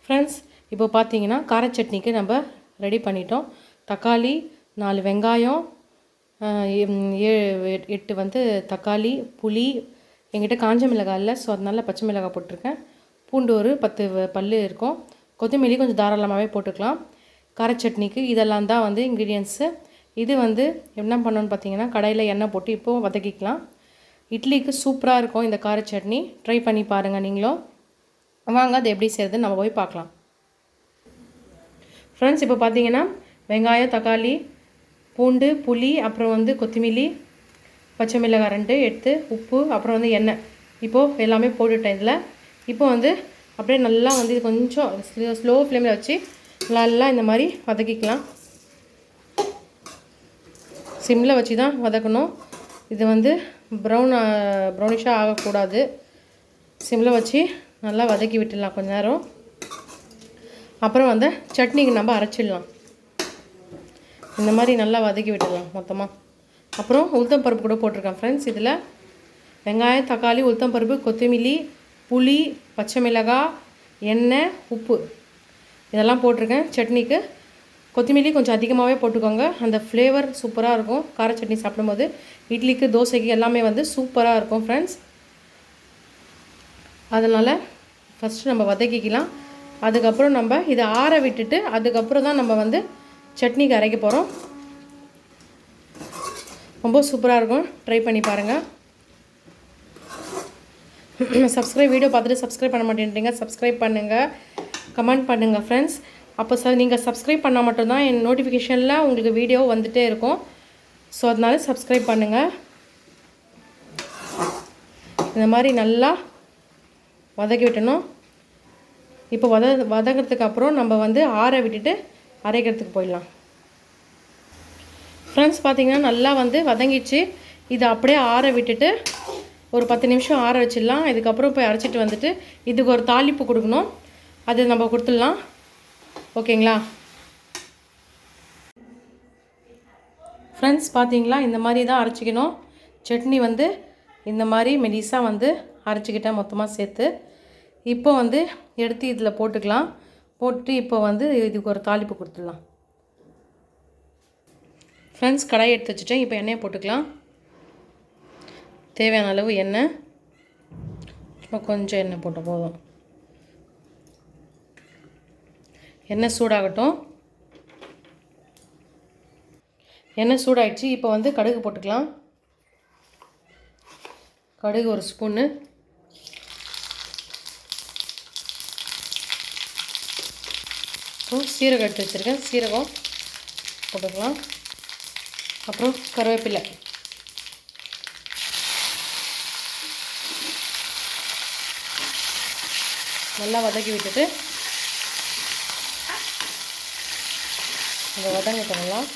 Friends, இப்போ பார்த்தீங்கன்னா கார சட்னிக்கு நம்ம ரெடி பண்ணிட்டோம். தக்காளி, 4 வெங்காயம், 8 வந்து தக்காளி, புளி, என்கிட்ட காஞ்ச மிளகாய் இல்லை, ஸோ அதனால பச்சை மிளகாய் போட்டிருக்கேன். பூண்டு ஒரு 10 பல் இருக்கும். கொத்தமல்லி கொஞ்சம் தாராளமாகவே போட்டுக்கலாம். கார சட்னிக்கு இதெல்லாம் தான் வந்து இன்க்ரீடியன்ஸு. இது வந்து என்ன பண்ணணும்னு பார்த்தீங்கன்னா, கடாயில் எண்ணெய் போட்டு இப்போது வதக்கிக்கலாம். இட்லிக்கு சூப்பராக இருக்கும் இந்த கார சட்னி. ட்ரை பண்ணி பாருங்கள் நீங்களும். வாங்க அது எப்படி செய்கிறதுன்னு நம்ம போய் பார்க்கலாம். ஃப்ரெண்ட்ஸ், இப்போ பார்த்தீங்கன்னா வெங்காயம், தக்காளி, பூண்டு, புளி, அப்புறம் வந்து கொத்தமல்லி, பச்சை மிளகாய் 2 எடுத்து, உப்பு, அப்புறம் வந்து எண்ணெய் இப்போது எல்லாமே போட்டுட்டேன் இதில். இப்போ வந்து அப்படியே நல்லா வந்து இது கொஞ்சம் ஸ்லோ ஃப்ளேமில் வச்சு நல்லா இந்த மாதிரி வதக்கிக்கலாம். சிம்மில் வச்சு தான் வதக்கணும். இது வந்து ப்ரௌனிஷாக ஆகக்கூடாது. சிம்மில் வச்சு நல்லா வதக்கி விட்டுடலாம் கொஞ்ச நேரம். அப்புறம் வந்து சட்னிக்கு நம்ம அரைச்சிடலாம். இந்த மாதிரி நல்லா வதக்கி விட்டுடலாம் மொத்தமாக. அப்புறம் உளுத்தம் பருப்பு கூட போட்டிருக்கேன் ஃப்ரெண்ட்ஸ். இதில் வெங்காயம், தக்காளி, உளுத்தம் பருப்பு, கொத்தமல்லி, புளி, பச்சை மிளகாய், எண்ணெய், உப்பு இதெல்லாம் போட்டிருக்கேன். சட்னிக்கு கொத்தமல்லி கொஞ்சம் அதிகமாகவே போட்டுக்கோங்க. அந்த ஃப்ளேவர் சூப்பராக இருக்கும். கார சட்னி சாப்பிடும்போது இட்லிக்கு, தோசைக்கு எல்லாமே வந்து சூப்பராக இருக்கும் ஃப்ரெண்ட்ஸ். அதனால் ஃபஸ்ட்டு நம்ம வதக்கிக்கலாம். அதுக்கப்புறம் நம்ம இதை ஆற விட்டுட்டு அதுக்கப்புறம் தான் நம்ம வந்து சட்னிக்கு அரைக்க போகிறோம். ரொம்ப சூப்பராக இருக்கும். ட்ரை பண்ணி பாருங்கள். வீடியோ பார்த்துட்டு சப்ஸ்கிரைப் பண்ண மாட்டேன்றீங்க. சப்ஸ்கிரைப் பண்ணுங்கள், கமெண்ட் பண்ணுங்கள் ஃப்ரெண்ட்ஸ். அப்போ நீங்கள் சப்ஸ்கிரைப் பண்ணால் மட்டும்தான் என் நோட்டிஃபிகேஷனில் உங்களுக்கு வீடியோ வந்துகிட்டே இருக்கும். ஸோ அதனால சப்ஸ்கிரைப் பண்ணுங்கள். இந்த மாதிரி நல்லா வதக்கி விட்டணும். இப்போ வதக்கிறதுக்கு அப்புறம் நம்ம வந்து ஆற விட்டுட்டு அரைக்கிறதுக்கு போயிடலாம். ஃப்ரெண்ட்ஸ், பார்த்திங்கன்னா நல்லா வந்து வதங்கிச்சு. இதை அப்படியே ஆற விட்டுட்டு ஒரு 10 நிமிஷம் ஆற வச்சிடலாம். இதுக்கப்புறம் போய் அரைச்சிட்டு வந்துட்டு இதுக்கு ஒரு தாளிப்பு கொடுக்கணும். அது நம்ம கொடுத்துடலாம். ஓகேங்களா ஃப்ரெண்ட்ஸ்? பார்த்தீங்களா, இந்த மாதிரி தான் அரைச்சிக்கணும். சட்னி வந்து இந்த மாதிரி மெலிசாக வந்து அரைச்சிக்கிட்டேன் மொத்தமாக சேர்த்து. இப்போ வந்து எடுத்து இதில் போட்டுக்கலாம். போட்டு இப்போ வந்து இதுக்கு ஒரு தாளிப்பு கொடுத்துடலாம். ஃப்ரெண்ட்ஸ், கடாய் எடுத்து வச்சுட்டேன். இப்போ எண்ணெயை போட்டுக்கலாம். தேவையான அளவு எண்ணெய், கொஞ்சம் எண்ணெய் போட்டால் போதும். எண்ணெய் சூடாகட்டும். எண்ணெய் சூடாகிடுச்சு. இப்போ வந்து கடுகு போட்டுக்கலாம். கடுகு ஒரு ஸ்பூன்னு, சீரகம் எடுத்து வச்சுருக்கேன், சீரகம் போட்டுக்கலாம். அப்புறம் கருவேப்பிலை, நல்லா வதக்கி விட்டுட்டு இந்த வதங்கிட்டோம்லாம்.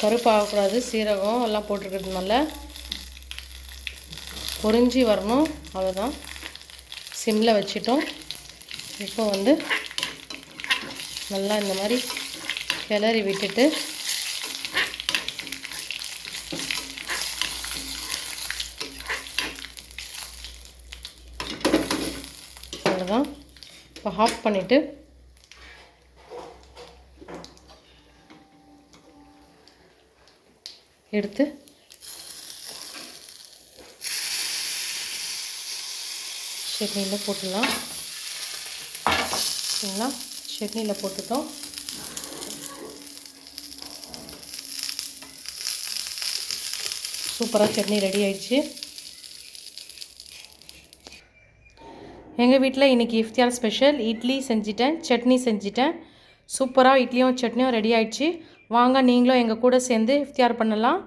கருப்பாகக்கூடாது. சீரகம் எல்லாம் போட்டிருக்கிறதுனால பொரிஞ்சி வரணும். அவ்வளோதான். சிம்மில் வச்சிட்டோம். இப்போ வந்து நல்லா இந்த மாதிரி கிளறி விட்டுட்டு அவ்வளோதான். இப்போ ஆஃப் பண்ணிவிட்டு எடுத்து சட்னியில் போட்டுடலாம். சரிங்களா? சட்னியில் போட்டுட்டோம். சூப்பராக சட்னி ரெடி ஆயிடுச்சு. எங்கள் வீட்டில் இன்றைக்கி இஃப்தியார் ஸ்பெஷல் இட்லி செஞ்சிட்டேன், சட்னி செஞ்சிட்டேன். சூப்பராக இட்லியும் சட்னியும் ரெடி ஆயிடுச்சு. வாங்க நீங்களும் எங்கள் கூட சேர்ந்து இஃப்தியார் பண்ணலாம்.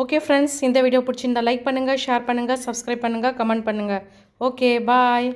ஓகே ஃப்ரெண்ட்ஸ், இந்த வீடியோ பிடிச்சிருந்தா லைக் பண்ணுங்கள், ஷேர் பண்ணுங்கள், சப்ஸ்கிரைப் பண்ணுங்கள், கமெண்ட் பண்ணுங்கள். ஓகே, பாய்.